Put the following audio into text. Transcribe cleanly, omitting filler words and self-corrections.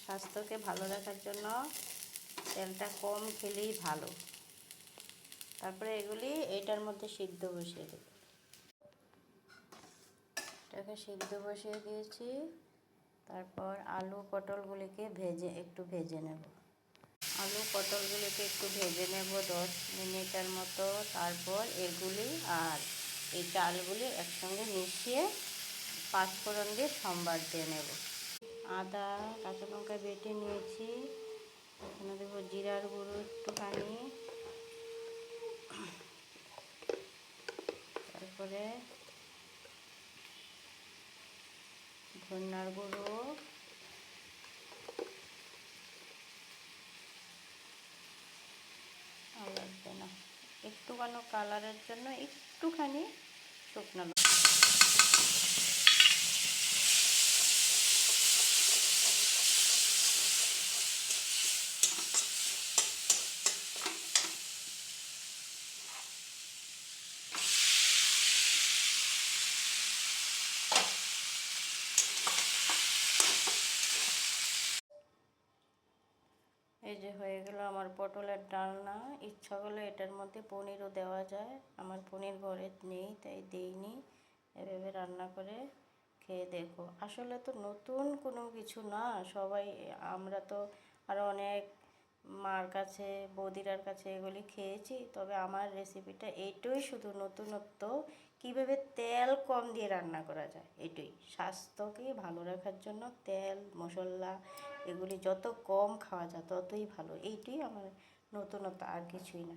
স্বাস্থ্যকে ভালো রাখার জন্য তেলটা কম খেলেই ভালো। তারপরে এগুলি এইটার মধ্যে সিদ্ধ বসিয়ে দেব। এটাকে সিদ্ধ বসিয়ে দিয়েছি। তারপর আলু পটলগুলিকে একটু ভেজে নেব। আলু পটলগুলিকে একটু ভেজে নেব 10 মিনিটের মতো। তারপর এগুলি আর এই চালগুলি একসঙ্গে মিশিয়ে পাঁচফোড়ন দিয়ে সম্বার দিয়ে নেব। আদা কাঁচা লঙ্কা বেটে নিয়েছি। এখানে দেবো জিরার গুঁড়ো একটুখানি, তারপরে ধনিয়ার গুঁড়ো, আর লাগবে না, একটুখানি কালারের জন্য একটুখানি শুকনো লঙ্কা। এই যে হয়ে গেল আমার পটলের ডালনা। ইচ্ছা করলে এটার মধ্যে পনিরও দেওয়া যায়, আমার পনির ঘরে নেই তাই দেইনি। এভাবে রান্না করে খেয়ে দেখো। আসলে তো নতুন কোনো কিছু না, সবাই আমরা তো আরও অনেক মার কাছে বৌদিরার কাছে এগুলি খেয়েছি, তবে আমার রেসিপিটা এইটাই শুধু নতুনত্ব, কীভাবে তেল কম দিয়ে রান্না করা যায়। এটাই স্বাস্থ্যকে ভালো রাখার জন্য তেল মশলা এগুলি যত কম খাওয়া যায় ততই ভালো। এইটাই আমার নতুনত্ব, আর কিছুই না।